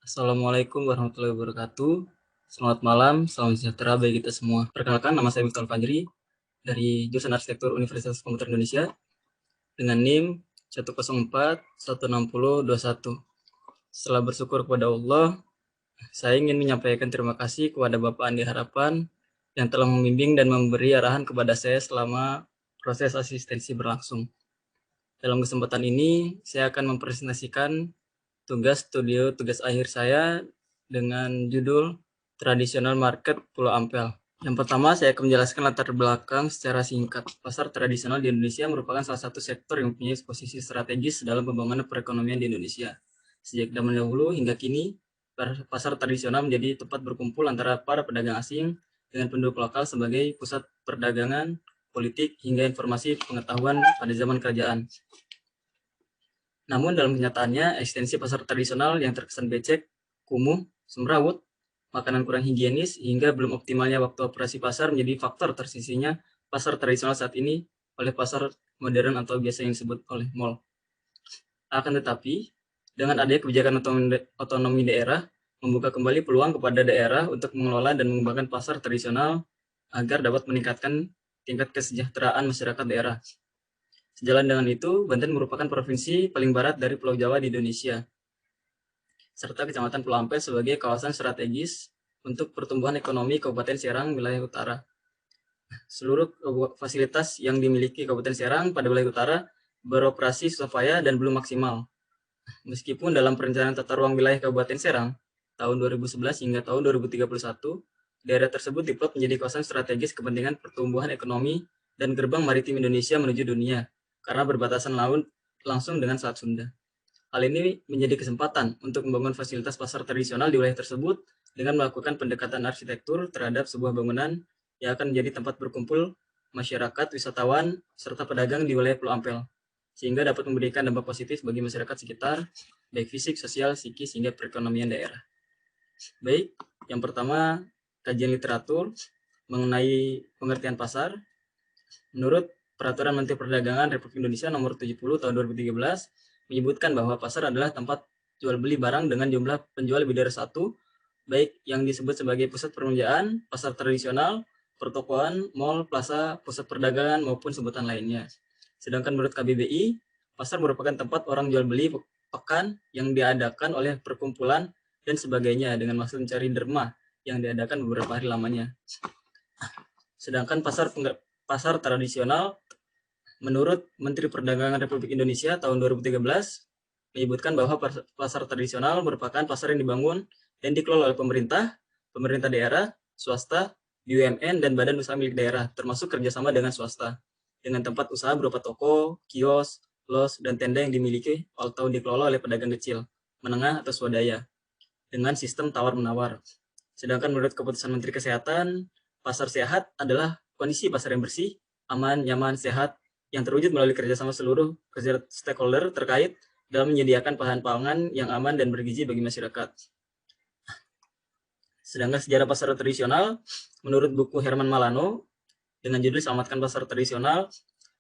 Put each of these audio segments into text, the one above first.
Assalamualaikum warahmatullahi wabarakatuh. Selamat malam, salam sejahtera bagi kita semua. Perkenalkan, nama saya Miftahul Fajri dari jurusan Arsitektur Universitas Komputer Indonesia dengan NIM 104 160 21. Setelah bersyukur kepada Allah, saya ingin menyampaikan terima kasih kepada Bapak Andi Harapan yang telah membimbing dan memberi arahan kepada saya selama proses asistensi berlangsung. Dalam kesempatan ini, saya akan mempresentasikan tugas akhir saya dengan judul Tradisional Market Pulau Ampel. Yang pertama, saya akan menjelaskan latar belakang secara singkat. Pasar tradisional di Indonesia merupakan salah satu sektor yang mempunyai posisi strategis dalam pembangunan perekonomian di Indonesia. Sejak zaman dahulu hingga kini, pasar tradisional menjadi tempat berkumpul antara para pedagang asing dengan penduduk lokal sebagai pusat perdagangan, politik, hingga informasi pengetahuan pada zaman kerajaan. Namun dalam kenyataannya, ekstensi pasar tradisional yang terkesan becek, kumuh, semrawut, makanan kurang higienis, hingga belum optimalnya waktu operasi pasar menjadi faktor tersisinya pasar tradisional saat ini oleh pasar modern atau biasa yang disebut oleh mall. Akan tetapi, dengan adanya kebijakan otonomi daerah, membuka kembali peluang kepada daerah untuk mengelola dan mengembangkan pasar tradisional agar dapat meningkatkan tingkat kesejahteraan masyarakat daerah. Sejalan dengan itu, Banten merupakan provinsi paling barat dari Pulau Jawa di Indonesia, serta Kecamatan Pulau Ampel sebagai kawasan strategis untuk pertumbuhan ekonomi Kabupaten Serang wilayah utara. Seluruh fasilitas yang dimiliki Kabupaten Serang pada wilayah utara beroperasi susah dan belum maksimal. Meskipun dalam perencanaan tata ruang wilayah Kabupaten Serang tahun 2011 hingga tahun 2031, daerah tersebut diplot menjadi kawasan strategis kepentingan pertumbuhan ekonomi dan gerbang maritim Indonesia menuju dunia, karena berbatasan laut langsung dengan Selat Sunda. Hal ini menjadi kesempatan untuk membangun fasilitas pasar tradisional di wilayah tersebut dengan melakukan pendekatan arsitektur terhadap sebuah bangunan yang akan menjadi tempat berkumpul masyarakat, wisatawan, serta pedagang di wilayah Pulau Ampel, sehingga dapat memberikan dampak positif bagi masyarakat sekitar, baik fisik, sosial, psikis, hingga perekonomian daerah. Baik, yang pertama, kajian literatur mengenai pengertian pasar. Menurut Peraturan Menteri Perdagangan Republik Indonesia Nomor 70 Tahun 2013 menyebutkan bahwa pasar adalah tempat jual beli barang dengan jumlah penjual lebih dari satu, baik yang disebut sebagai pusat perbelanjaan, pasar tradisional, pertokoan, mal, plaza, pusat perdagangan maupun sebutan lainnya. Sedangkan menurut KBBI, pasar merupakan tempat orang jual beli pekan yang diadakan oleh perkumpulan dan sebagainya dengan maksud mencari derma yang diadakan beberapa hari lamanya. Sedangkan pasar tradisional menurut Menteri Perdagangan Republik Indonesia tahun 2013 menyebutkan bahwa pasar tradisional merupakan pasar yang dibangun dan dikelola oleh pemerintah, pemerintah daerah, swasta, BUMN, dan badan usaha milik daerah, termasuk kerjasama dengan swasta, dengan tempat usaha berupa toko, kios, los, dan tenda yang dimiliki atau dikelola oleh pedagang kecil, menengah, atau swadaya, dengan sistem tawar-menawar. Sedangkan menurut keputusan Menteri Kesehatan, pasar sehat adalah kondisi pasar yang bersih, aman, nyaman, sehat, yang terwujud melalui kerjasama seluruh stakeholder terkait dalam menyediakan bahan pangan yang aman dan bergizi bagi masyarakat. Sedangkan sejarah pasar tradisional, menurut buku Herman Malano, dengan judul Selamatkan Pasar Tradisional,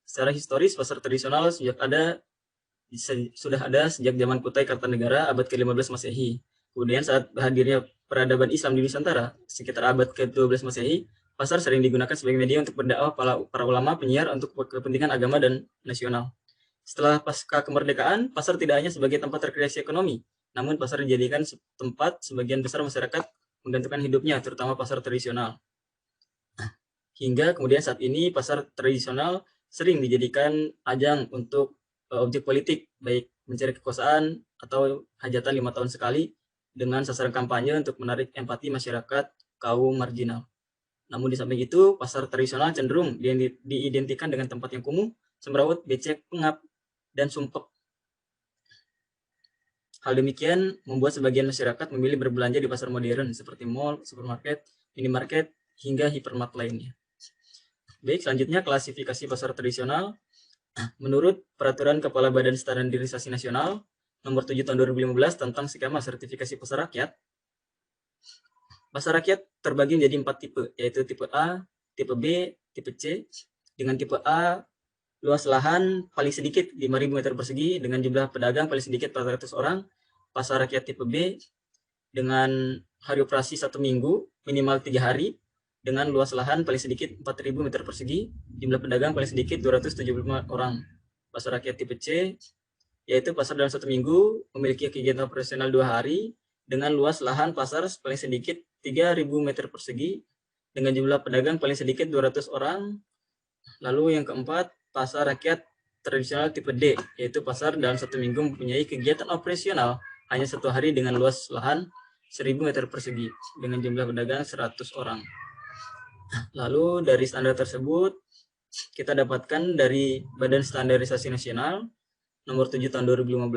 secara historis pasar tradisional sudah ada sejak zaman Kutai Kartanegara abad ke-15 Masehi. Kemudian saat hadirnya peradaban Islam di Nusantara, sekitar abad ke-12 Masehi, pasar sering digunakan sebagai media untuk berdakwah para ulama penyiar untuk kepentingan agama dan nasional. Setelah pasca kemerdekaan, pasar tidak hanya sebagai tempat rekreasi ekonomi, namun pasar dijadikan tempat sebagian besar masyarakat menggantungkan hidupnya, terutama pasar tradisional. Hingga kemudian saat ini pasar tradisional sering dijadikan ajang untuk objek politik, baik mencari kekuasaan atau hajatan 5 tahun sekali dengan sasaran kampanye untuk menarik empati masyarakat kaum marginal. Namun di samping itu, pasar tradisional cenderung diidentikan dengan tempat yang kumuh, semrawut, becek, pengap, dan sumpek. Hal demikian membuat sebagian masyarakat memilih berbelanja di pasar modern seperti mall, supermarket, minimarket, hingga hipermart lainnya. Baik, selanjutnya klasifikasi pasar tradisional. Menurut Peraturan Kepala Badan Standarisasi Nasional Nomor 7 Tahun 2015 tentang skema sertifikasi pasar rakyat, pasar rakyat terbagi menjadi 4 tipe, yaitu tipe A, tipe B, tipe C. Dengan tipe A, luas lahan paling sedikit 5.000 meter persegi dengan jumlah pedagang paling sedikit 400 orang. Pasar rakyat tipe B dengan hari operasi 1 minggu, minimal 3 hari, dengan luas lahan paling sedikit 4.000 meter persegi, jumlah pedagang paling sedikit 275 orang. Pasar rakyat tipe C, yaitu pasar dalam 1 minggu, memiliki kegiatan operasional 2 hari, dengan luas lahan pasar paling sedikit 3.000 meter persegi, dengan jumlah pedagang paling sedikit 200 orang. Lalu yang keempat, pasar rakyat tradisional tipe D, yaitu pasar dalam 1 minggu mempunyai kegiatan operasional hanya 1 hari dengan luas lahan 1.000 meter persegi, dengan jumlah pedagang 100 orang. Lalu dari standar tersebut, kita dapatkan dari Badan Standarisasi Nasional nomor 7 tahun 2015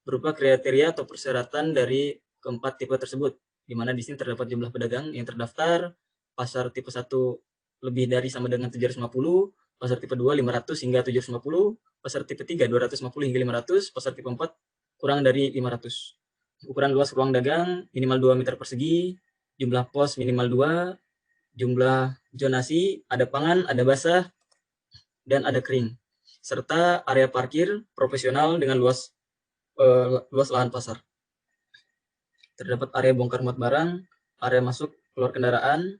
berupa kriteria atau persyaratan dari keempat tipe tersebut, di mana di sini terdapat jumlah pedagang yang terdaftar, pasar tipe 1 lebih dari sama dengan 750, pasar tipe 2 500 hingga 750, pasar tipe 3 250 hingga 500, pasar tipe 4 kurang dari 500. Ukuran luas ruang dagang minimal 2 meter persegi, jumlah pos minimal 2, jumlah zonasi, ada pangan, ada basah, dan ada kering. Serta area parkir profesional dengan luas lahan pasar. Terdapat area bongkar muat barang, area masuk keluar kendaraan,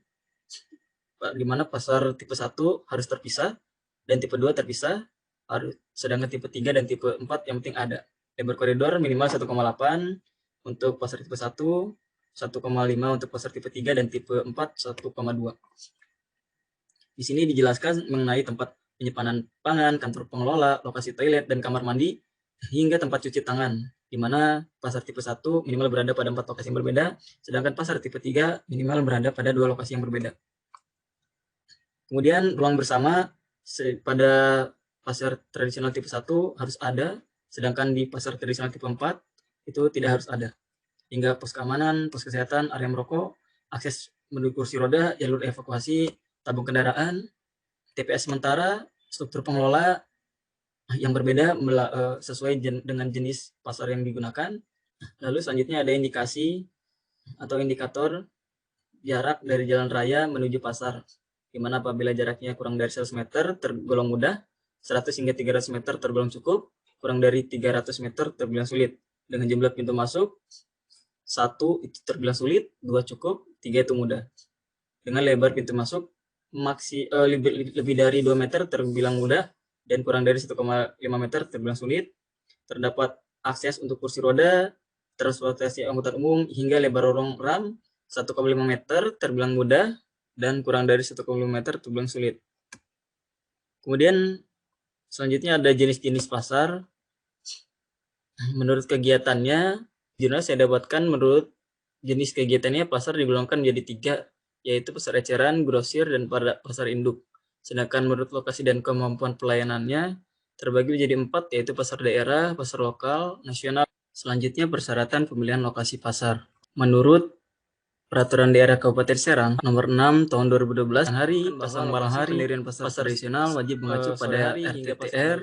di mana pasar tipe 1 harus terpisah, dan tipe 2 terpisah, sedangkan tipe 3 dan tipe 4 yang penting ada. Lebar koridor minimal 1,8 untuk pasar tipe 1, 1,5 untuk pasar tipe 3, dan tipe 4 1,2. Di sini dijelaskan mengenai tempat penyimpanan pangan, kantor pengelola, lokasi toilet dan kamar mandi, hingga tempat cuci tangan, di mana pasar tipe 1 minimal berada pada 4 lokasi yang berbeda, sedangkan pasar tipe 3 minimal berada pada 2 lokasi yang berbeda. Kemudian ruang bersama pada pasar tradisional tipe 1 harus ada, sedangkan di pasar tradisional tipe 4 itu tidak harus ada. Hingga pos keamanan, pos kesehatan, area merokok, akses menuju kursi roda, jalur evakuasi, tabung kendaraan, TPS sementara, struktur pengelola yang berbeda sesuai dengan jenis pasar yang digunakan. Lalu selanjutnya ada indikasi atau indikator jarak dari jalan raya menuju pasar, di mana apabila jaraknya kurang dari 100 meter tergolong mudah, 100 hingga 300 meter tergolong cukup, kurang dari 300 meter terbilang sulit. Dengan jumlah pintu masuk, 1 itu terbilang sulit, 2 cukup, 3 itu mudah. Dengan lebar pintu masuk lebih dari 2 meter terbilang mudah, dan kurang dari 1,5 meter terbilang sulit. Terdapat akses untuk kursi roda, transportasi angkutan umum, hingga lebar lorong ram 1,5 meter terbilang mudah, dan kurang dari 1,5 meter terbilang sulit. Kemudian selanjutnya ada jenis-jenis pasar. Menurut kegiatannya, jurnal saya dapatkan menurut jenis kegiatannya pasar digolongkan menjadi 3, yaitu pasar eceran, grosir, dan pasar induk. Sedangkan menurut lokasi dan kemampuan pelayanannya terbagi menjadi 4, yaitu pasar daerah, pasar lokal, nasional. Selanjutnya persyaratan pemilihan lokasi pasar. Menurut Peraturan Daerah Kabupaten Serang Nomor 6 Tahun 2012, hari, pasar malam hari, pendirian pasar tradisional wajib mengacu pada RTTR,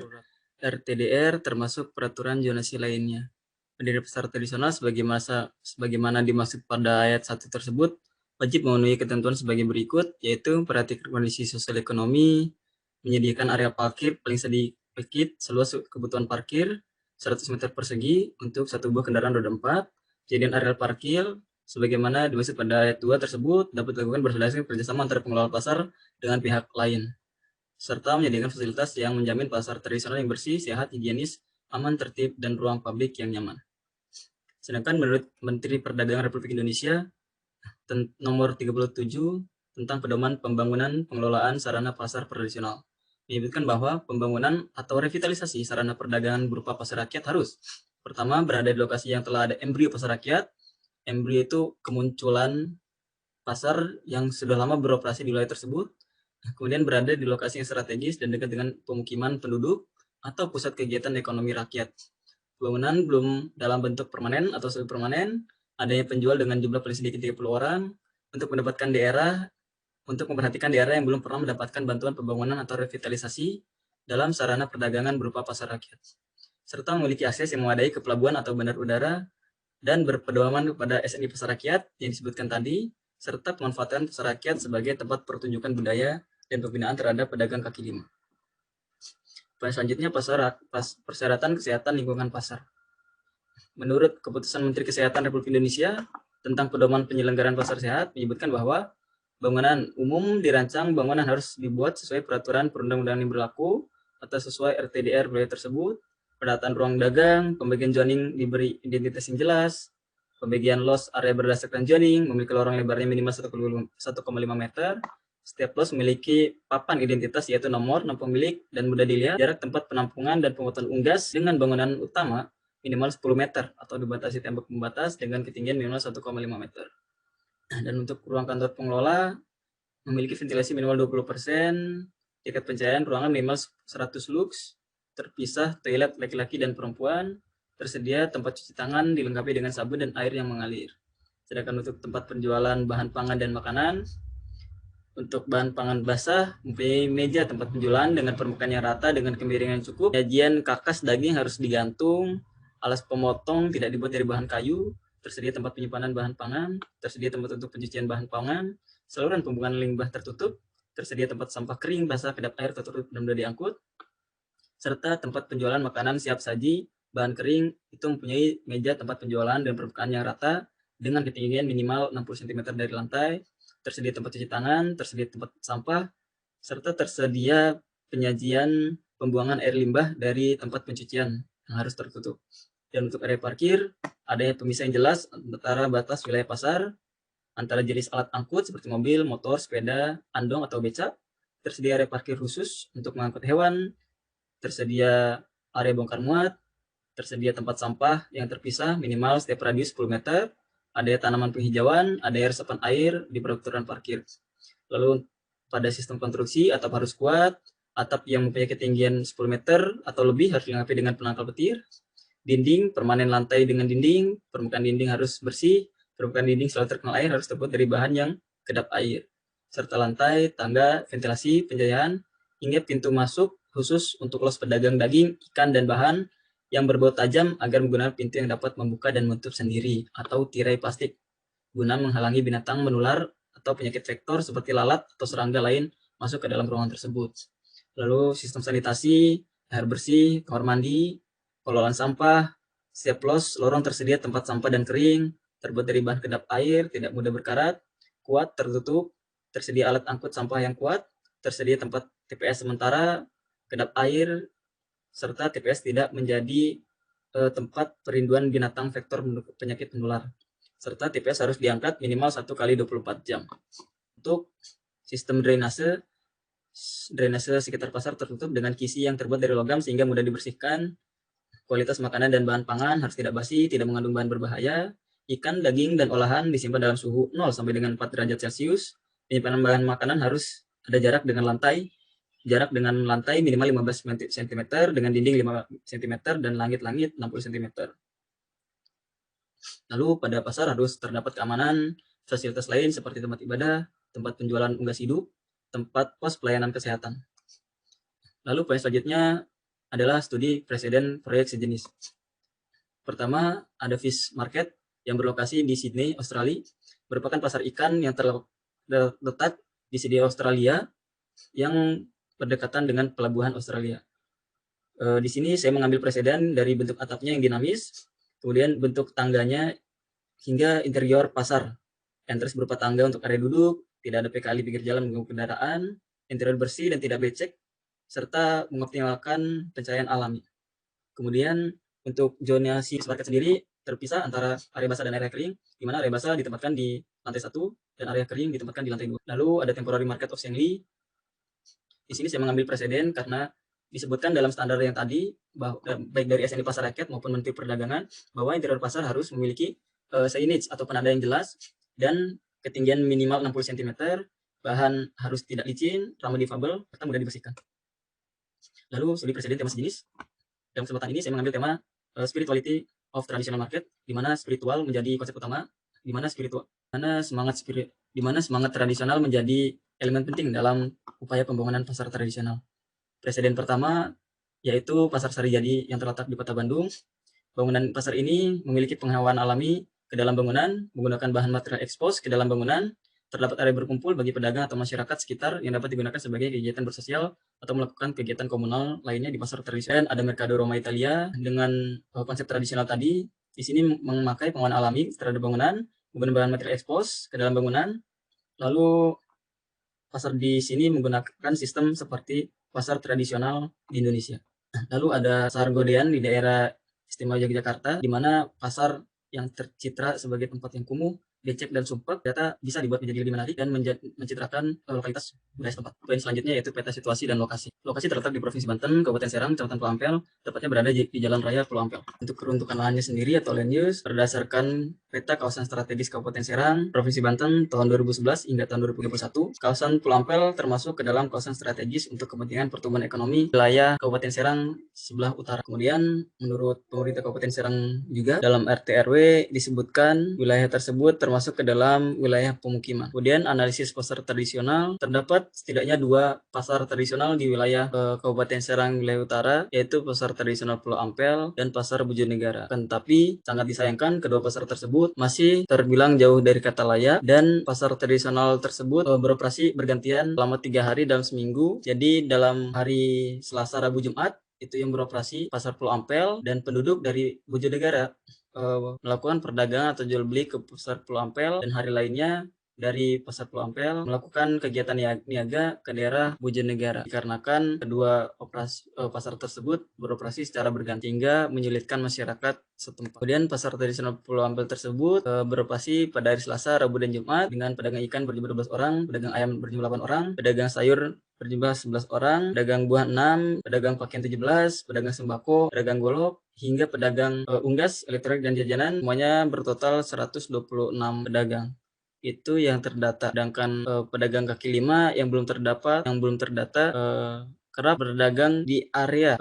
RTDR, termasuk peraturan zonasi lainnya. Pendiri pasar tradisional sebagaimana dimaksud pada ayat 1 tersebut wajib memenuhi ketentuan sebagai berikut, yaitu perhatikan kondisi sosial ekonomi, menyediakan area parkir paling sedikit seluas kebutuhan parkir 100 meter persegi untuk 1 buah kendaraan roda 4, kejadian area parkir sebagaimana dimaksud pada ayat 2 tersebut dapat dilakukan berdasarkan kerjasama antara pengelola pasar dengan pihak lain, serta menyediakan fasilitas yang menjamin pasar tradisional yang bersih, sehat, higienis, aman, tertib, dan ruang publik yang nyaman. Sedangkan menurut Menteri Perdagangan Republik Indonesia Nomor 37 tentang Pedoman Pembangunan Pengelolaan Sarana Pasar Tradisional, menyebutkan bahwa pembangunan atau revitalisasi sarana perdagangan berupa pasar rakyat harus pertama berada di lokasi yang telah ada embrio pasar rakyat. Embrio itu kemunculan pasar yang sudah lama beroperasi di wilayah tersebut, kemudian berada di lokasi yang strategis dan dekat dengan pemukiman penduduk atau pusat kegiatan ekonomi rakyat. Bangunan belum dalam bentuk permanen atau semi permanen, adanya penjual dengan jumlah paling sedikit 30 orang, untuk memperhatikan daerah yang belum pernah mendapatkan bantuan pembangunan atau revitalisasi dalam sarana perdagangan berupa pasar rakyat, serta memiliki akses yang memadai ke pelabuhan atau bandar udara, dan berpedoman kepada SNI pasar rakyat yang disebutkan tadi, serta pemanfaatan pasar rakyat sebagai tempat pertunjukan budaya dan pembinaan terhadap pedagang kaki lima. Selanjutnya persyaratan kesehatan lingkungan pasar. Menurut keputusan Menteri Kesehatan Republik Indonesia tentang pedoman penyelenggaraan pasar sehat menyebutkan bahwa bangunan umum dirancang bangunan harus dibuat sesuai peraturan perundang-undangan yang berlaku atau sesuai RTDR wilayah tersebut. Penataan ruang dagang, pembagian zoning diberi identitas yang jelas, pembagian los area berdasarkan zoning, memiliki lorong lebarnya minimal 1,5 meter. Setiap los memiliki papan identitas yaitu nomor pemilik dan mudah dilihat. Jarak tempat penampungan dan pemotongan unggas dengan bangunan utama minimal 10 meter atau dibatasi tembok pembatas dengan ketinggian minimal 1,5 meter. Dan untuk ruang kantor pengelola memiliki ventilasi minimal 20%, tingkat pencahayaan ruangan minimal 100 lux, terpisah toilet laki-laki dan perempuan, tersedia tempat cuci tangan dilengkapi dengan sabun dan air yang mengalir. Sedangkan untuk tempat penjualan bahan pangan dan makanan, untuk bahan pangan basah, mempunyai meja tempat penjualan dengan permukaan yang rata dengan kemiringan cukup. Sajian kakas daging harus digantung, alas pemotong tidak dibuat dari bahan kayu, tersedia tempat penyimpanan bahan pangan, tersedia tempat untuk pencucian bahan pangan, saluran pembuangan limbah tertutup, tersedia tempat sampah kering, basah, kedap air tertutup dan mudah diangkut, serta tempat penjualan makanan siap saji, bahan kering itu mempunyai meja tempat penjualan dan permukaan yang rata dengan ketinggian minimal 60 cm dari lantai, tersedia tempat cuci tangan, tersedia tempat sampah, serta tersedia penyajian pembuangan air limbah dari tempat pencucian yang harus tertutup. Dan untuk area parkir, adanya pemisah yang jelas antara batas wilayah pasar, antara jenis alat angkut seperti mobil, motor, sepeda, andong, atau becak, tersedia area parkir khusus untuk mengangkut hewan, tersedia area bongkar muat, tersedia tempat sampah yang terpisah minimal setiap radius 10 meter, ada tanaman penghijauan, ada resapan air di peraturan parkir. Lalu pada sistem konstruksi atap harus kuat, atap yang mempunyai ketinggian 10 meter atau lebih harus dilengkapi dengan penangkal petir, dinding, permanen lantai dengan dinding, permukaan dinding harus bersih, permukaan dinding selalu terkena air harus terbuat dari bahan yang kedap air, serta lantai, tangga, ventilasi, penjajahan, hingga pintu masuk khusus untuk los pedagang daging, ikan, dan bahan yang berbau tajam agar menggunakan pintu yang dapat membuka dan menutup sendiri atau tirai plastik guna menghalangi binatang menular atau penyakit vektor seperti lalat atau serangga lain masuk ke dalam ruangan tersebut. Lalu sistem sanitasi, air bersih, kamar mandi, pengelolaan sampah, setiap lorong tersedia tempat sampah dan kering, terbuat dari bahan kedap air, tidak mudah berkarat, kuat, tertutup, tersedia alat angkut sampah yang kuat, tersedia tempat TPS sementara, kedap air, serta TPS tidak menjadi tempat perinduan binatang vektor penyakit menular. Serta TPS harus diangkat minimal 1 kali 24 jam. Untuk sistem drainase sekitar pasar tertutup dengan kisi yang terbuat dari logam sehingga mudah dibersihkan. Kualitas makanan dan bahan pangan harus tidak basi, tidak mengandung bahan berbahaya. Ikan, daging, dan olahan disimpan dalam suhu 0 sampai dengan 4 derajat Celcius. Penyimpanan bahan makanan harus ada jarak dengan lantai minimal 15 cm, dengan dinding 5 cm, dan langit-langit 60 cm. Lalu pada pasar harus terdapat keamanan, fasilitas lain seperti tempat ibadah, tempat penjualan unggas hidup, tempat pos pelayanan kesehatan. Lalu poin selanjutnya adalah studi presiden proyek sejenis. Pertama, ada Fish Market yang berlokasi di Sydney, Australia, merupakan pasar ikan yang terletak di Sydney, Australia, yang berdekatan dengan pelabuhan Australia. Di sini saya mengambil presiden dari bentuk atapnya yang dinamis, kemudian bentuk tangganya hingga interior pasar. Entrance berupa tangga untuk area duduk, tidak ada PKL di pinggir jalan mengganggu kendaraan, interior bersih dan tidak becek, serta mengoptimalkan pencahayaan alami. Kemudian untuk zonasi market sendiri terpisah antara area basah dan area kering, di mana area basah ditempatkan di lantai 1 dan area kering ditempatkan di lantai 2. Lalu ada temporary market of Shengli. Di sini saya mengambil presiden karena disebutkan dalam standar yang tadi, baik dari SNI Pasar Rakyat maupun Menteri Perdagangan, bahwa interior pasar harus memiliki signage atau penanda yang jelas dan ketinggian minimal 60 cm, bahan harus tidak licin, ramah difabel, serta mudah dibersihkan. Lalu studi presiden tema sejenis. Dalam kesempatan ini saya mengambil tema spirituality of traditional market, di mana spiritual menjadi konsep utama, di mana semangat tradisional menjadi elemen penting dalam upaya pembangunan pasar tradisional. Presiden pertama yaitu Pasar Sarijadi yang terletak di Kota Bandung. Bangunan pasar ini memiliki penghawaan alami ke dalam bangunan, menggunakan bahan material ekspos ke dalam bangunan. Terdapat area berkumpul bagi pedagang atau masyarakat sekitar yang dapat digunakan sebagai kegiatan bersosial atau melakukan kegiatan komunal lainnya di pasar tradisional. Ada Mercado Roma Italia dengan konsep tradisional tadi, Di sini memakai penguatan alami terhadap bangunan, kemudian bahan material ekspos ke dalam bangunan. Lalu pasar di sini menggunakan sistem seperti pasar tradisional di Indonesia. Lalu ada pasar Godean di daerah Istimewa Yogyakarta, di mana pasar yang tercitra sebagai tempat yang kumuh, becek dan sumpek ternyata bisa dibuat menjadi lebih menarik dan mencitrakan lokalitas budaya setempat. Poin selanjutnya yaitu peta situasi dan lokasi. Lokasi terletak di Provinsi Banten, Kabupaten Serang, Kecamatan Pulau Ampel, tepatnya berada di Jalan Raya Pulau Ampel. Untuk peruntukan lahannya sendiri atau land use berdasarkan peta kawasan strategis Kabupaten Serang, Provinsi Banten tahun 2011 hingga tahun 2021, kawasan Pulau Ampel termasuk ke dalam kawasan strategis untuk kepentingan pertumbuhan ekonomi wilayah Kabupaten Serang sebelah utara. Kemudian menurut pemerintah Kabupaten Serang juga dalam RT RW disebutkan wilayah tersebut termasuk ke dalam wilayah pemukiman. Kemudian analisis pasar tradisional, terdapat setidaknya 2 pasar tradisional di wilayah Kabupaten Serang wilayah utara, yaitu pasar tradisional Pulau Ampel dan pasar Bojonegara. Tetapi sangat disayangkan kedua pasar tersebut masih terbilang jauh dari kata layak dan pasar tradisional tersebut beroperasi bergantian selama 3 hari dalam seminggu. Jadi dalam hari Selasa, Rabu, Jumat itu yang beroperasi pasar Pulau Ampel, dan penduduk dari Bojonegara melakukan perdagangan atau jual beli ke pasar Pulau Ampel, dan hari lainnya dari pasar Pulau Ampel melakukan kegiatan niaga ke daerah Bojonegara, dikarenakan kedua pasar tersebut beroperasi secara berganti hingga menyulitkan masyarakat setempat. Kemudian pasar tradisional Pulau Ampel tersebut beroperasi pada hari Selasa, Rabu, dan Jumat dengan pedagang ikan berjumlah 12 orang, pedagang ayam berjumlah 8 orang, pedagang sayur berjumlah 11 orang, pedagang buah 6, pedagang pakaian 17, pedagang sembako, pedagang golok, hingga pedagang unggas, elektronik, dan jajanan, semuanya bertotal 126 pedagang. Itu yang terdata. Sedangkan pedagang kaki lima yang belum terdata kerap berdagang di area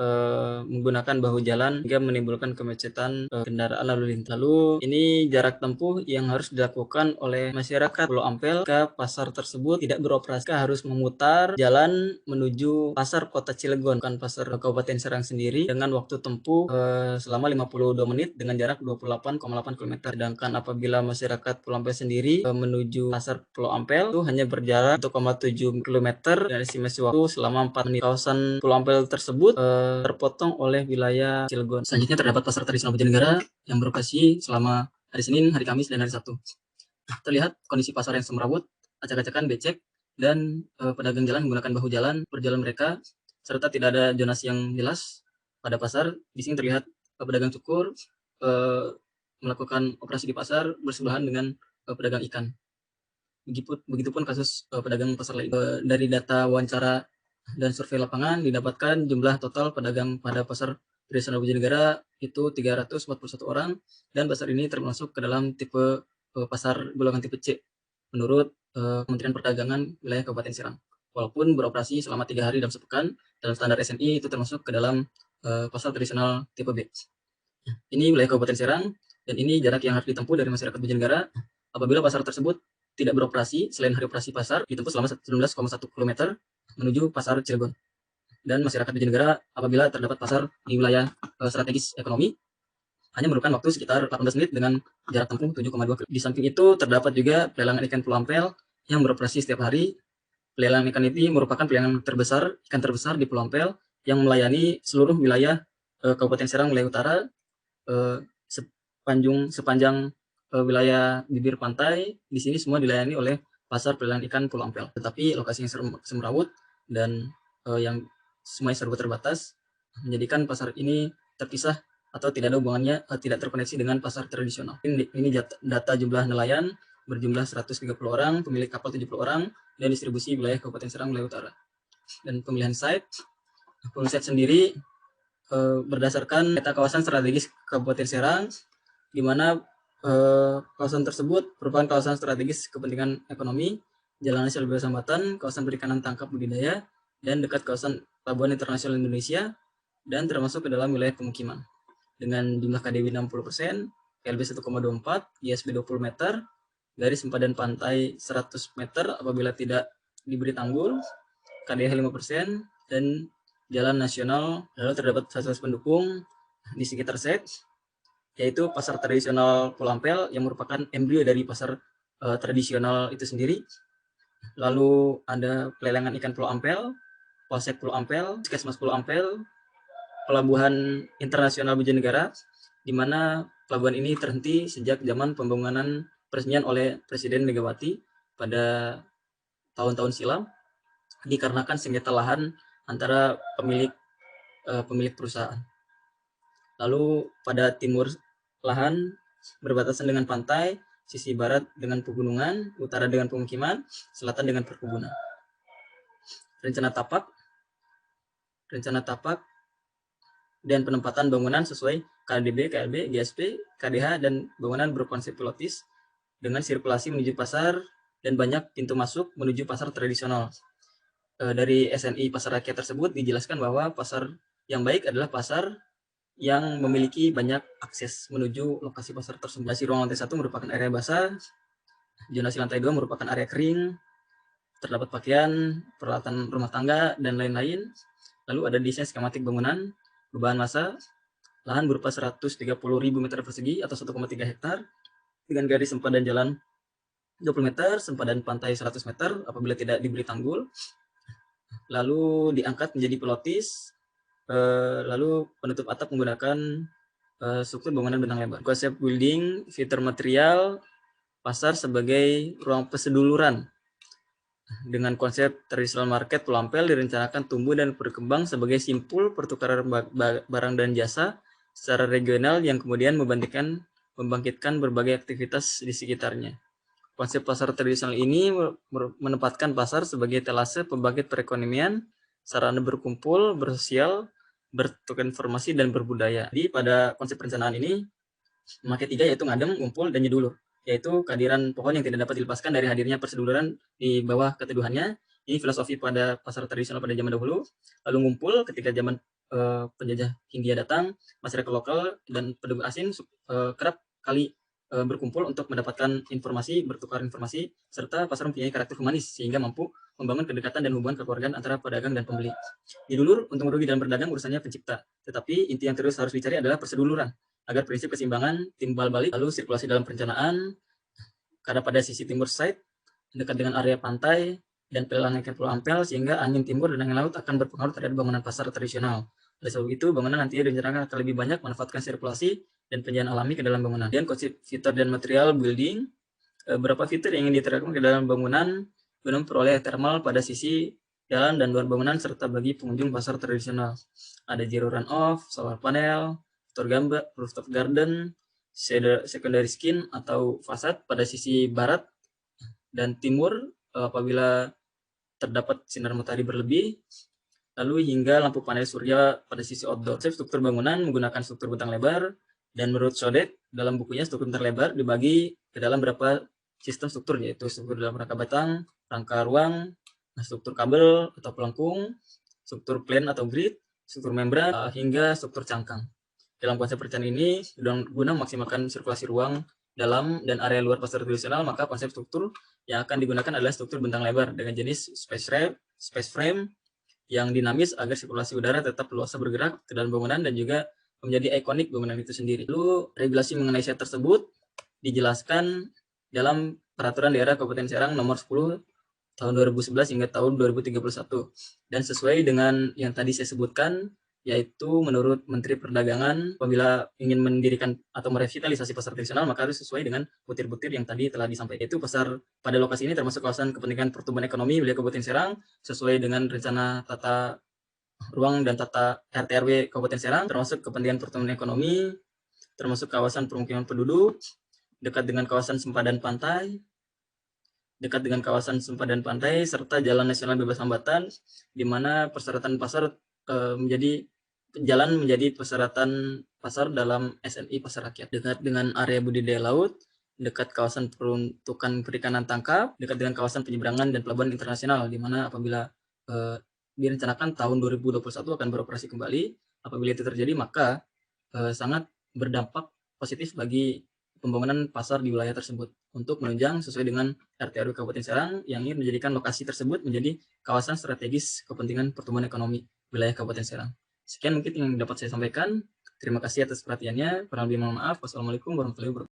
menggunakan bahu jalan hingga menimbulkan kemacetan kendaraan lalu lintas. Lalu ini jarak tempuh yang harus dilakukan oleh masyarakat Pulau Ampel ke pasar tersebut tidak beroperasi, harus memutar jalan menuju pasar Kota Cilegon, bukan pasar Kabupaten Serang sendiri, dengan waktu tempuh selama 52 menit dengan jarak 28,8 km. Sedangkan apabila masyarakat Pulau Ampel sendiri menuju pasar Pulau Ampel itu hanya berjarak 1,7 km dan estimasi waktu selama 4 menit. Kawasan Pulau Ampel tersebut terpotong oleh wilayah Cilegon. Selanjutnya terdapat pasar tradisional Bojonegara yang beroperasi selama hari Senin, hari Kamis, dan hari Sabtu. Terlihat kondisi pasar yang semrawut, acak-acakan, becek, dan pedagang jalan menggunakan bahu jalan berjalan mereka, serta tidak ada zonasi yang jelas pada pasar. Di sini terlihat pedagang cukur melakukan operasi di pasar bersebelahan dengan pedagang ikan. Begitupun kasus pedagang pasar lain. Dari data wawancara dan survei lapangan didapatkan jumlah total pedagang pada pasar tradisional Bojonegara itu 341 orang, dan pasar ini termasuk ke dalam tipe pasar golongan tipe C menurut Kementerian Perdagangan wilayah Kabupaten Serang. Walaupun beroperasi selama 3 hari dalam sepekan, dalam standar SNI itu termasuk ke dalam pasar tradisional tipe B. Ini wilayah Kabupaten Serang, dan ini jarak yang harus ditempuh dari masyarakat Bojonegara apabila pasar tersebut tidak beroperasi selain hari operasi pasar ditempuh selama 19,1 km menuju pasar Cilegon. Dan masyarakat Bojonegara apabila terdapat pasar di wilayah strategis ekonomi hanya memerlukan waktu sekitar 18 menit dengan jarak tempuh 7,2 km. Di samping itu terdapat juga pelelangan ikan Pulau Ampel yang beroperasi setiap hari. Pelelangan ikan ini merupakan pelelangan ikan terbesar di Pulau Ampel yang melayani seluruh wilayah Kabupaten Serang wilayah utara sepanjang wilayah bibir pantai. Di sini semua dilayani oleh pasar pelelangan ikan Pulau Ampel. Tetapi lokasinya semrawut dan yang semuanya serba terbatas menjadikan pasar ini terpisah atau tidak ada hubungannya, tidak terkoneksi dengan pasar tradisional. Ini data jumlah nelayan berjumlah 130 orang, pemilik kapal 70 orang, dan distribusi wilayah Kabupaten Serang wilayah utara. Dan pemilihan site sendiri berdasarkan peta kawasan strategis Kabupaten Serang, di mana kawasan tersebut merupakan kawasan strategis kepentingan ekonomi, jalan nasional bebas hambatan, kawasan perikanan tangkap budidaya, dan dekat kawasan pelabuhan internasional Indonesia, dan termasuk ke dalam wilayah pemukiman. Dengan jumlah KDW 60%, KLB 1,24, ISB 20 meter, garis sempadan pantai 100 meter apabila tidak diberi tanggul, KDH 5%, dan jalan nasional. Lalu terdapat fasilitas pendukung di sekitar set, yaitu pasar tradisional Pulau Ampel yang merupakan embrio dari pasar tradisional itu sendiri. Lalu ada pelelangan ikan Pulau Ampel, Polsek Pulau Ampel, Puskesmas Pulau Ampel, Pelabuhan Internasional Bojonegara, di mana pelabuhan ini terhenti sejak zaman pembangunan peresmian oleh Presiden Megawati pada tahun-tahun silam dikarenakan sengketa lahan antara pemilik perusahaan. Lalu pada timur lahan berbatasan dengan pantai, sisi barat dengan pegunungan, utara dengan pemukiman, selatan dengan perkebunan. Rencana tapak dan penempatan bangunan sesuai KDB, KLB, GSP, KDH, dan bangunan berkonsep pilotis dengan sirkulasi menuju pasar dan banyak pintu masuk menuju pasar tradisional. Dari SNI Pasar Rakyat tersebut dijelaskan bahwa pasar yang baik adalah pasar yang memiliki banyak akses menuju lokasi pasar tersebut. Zonasi ruang lantai 1 merupakan area basah, zonasi lantai 2 merupakan area kering, terdapat pakaian, peralatan rumah tangga, dan lain-lain. Lalu ada desain skematik bangunan, beban massa, lahan berupa 130.000 meter persegi atau 1,3 hektar, dengan garis sempadan jalan 20 meter, sempadan pantai 100 meter apabila tidak diberi tanggul. Lalu diangkat menjadi pilotis, lalu penutup atap menggunakan struktur bangunan bentang lebar. Konsep building, fitur material, pasar sebagai ruang peseduluran. Dengan konsep tradisional market, Pulau Ampel direncanakan tumbuh dan berkembang sebagai simpul pertukaran barang dan jasa secara regional yang kemudian membangkitkan berbagai aktivitas di sekitarnya. Konsep pasar tradisional ini menempatkan pasar sebagai etalase pembangkit perekonomian, sarana berkumpul, bersosial, bertukar informasi, dan berbudaya. Jadi pada konsep perencanaan ini memakai 3, yaitu ngadem, ngumpul, dan nyedulur, yaitu kehadiran pohon yang tidak dapat dilepaskan dari hadirnya perseduluran di bawah keteduhannya. Ini filosofi pada pasar tradisional pada zaman dahulu. Lalu ngumpul ketika zaman penjajah Hindia datang, masyarakat lokal dan pedagang asing kerap kali berkumpul untuk mendapatkan informasi, bertukar informasi, serta pasar mempunyai karakter humanis sehingga mampu membangun kedekatan dan hubungan kekeluargaan antara pedagang dan pembeli. Nyedulur, untung rugi dalam berdagang urusannya pencipta, tetapi inti yang terus harus dicari adalah perseduluran agar prinsip keseimbangan timbal balik. Lalu sirkulasi dalam perencanaan, karena pada sisi timur side dekat dengan area pantai dan pelelangan Pulau Ampel, sehingga angin timur dan angin laut akan berpengaruh terhadap bangunan pasar tradisional. Oleh sebab itu, bangunan nantinya direncanakan akan lebih banyak manfaatkan sirkulasi dan penjagaan alami ke dalam bangunan. Dan konsep fitur dan material building, beberapa fitur yang ingin diterapkan ke dalam bangunan guna memperoleh thermal pada sisi dalam dan luar bangunan serta bagi pengunjung pasar tradisional. Ada zero run off, solar panel, rooftop garden, secondary skin atau fasad pada sisi barat dan timur apabila terdapat sinar matahari berlebih, lalu hingga lampu panel surya pada sisi outdoor. Struktur bangunan menggunakan struktur bentang lebar, dan menurut Sodek dalam bukunya struktur bentang lebar dibagi ke dalam beberapa sistem struktur, yaitu struktur dalam rangka batang, rangka ruang, struktur kabel atau pelengkung, struktur plane atau grid, struktur membran, hingga struktur cangkang. Dalam konsep perencanaan ini, guna memaksimalkan sirkulasi ruang dalam dan area luar pasar tradisional, maka konsep struktur yang akan digunakan adalah struktur bentang lebar dengan jenis space frame yang dinamis agar sirkulasi udara tetap luasa bergerak ke dalam bangunan dan juga menjadi ikonik bangunan itu sendiri. Lalu regulasi mengenai set tersebut dijelaskan dalam Peraturan Daerah Kabupaten Serang nomor 10 tahun 2011 hingga tahun 2031, dan sesuai dengan yang tadi saya sebutkan, yaitu menurut Menteri Perdagangan, apabila ingin mendirikan atau merevitalisasi pasar tradisional maka harus sesuai dengan butir-butir yang tadi telah disampaikan. Yaitu pasar pada lokasi ini termasuk kawasan kepentingan pertumbuhan ekonomi wilayah Kabupaten Serang sesuai dengan rencana tata ruang dan tata RT/RW Kabupaten Serang, termasuk kepentingan pertumbuhan ekonomi, termasuk kawasan permukiman penduduk, dekat dengan kawasan sempadan pantai, serta jalan nasional bebas hambatan, di mana persyaratan pasar menjadi persyaratan pasar dalam SNI Pasar Rakyat. Dekat dengan area budidaya laut, dekat kawasan peruntukan perikanan tangkap, dekat dengan kawasan penyeberangan dan pelabuhan internasional, di mana apabila direncanakan tahun 2021 akan beroperasi kembali. Apabila itu terjadi, maka sangat berdampak positif bagi pembangunan pasar di wilayah tersebut untuk menunjang sesuai dengan RT/RW Kabupaten Serang yang ingin menjadikan lokasi tersebut menjadi kawasan strategis kepentingan pertumbuhan ekonomi wilayah Kabupaten Serang. Sekian mungkin yang dapat saya sampaikan. Terima kasih atas perhatiannya. Kurang lebih mohon maaf. Wassalamualaikum warahmatullahi wabarakatuh.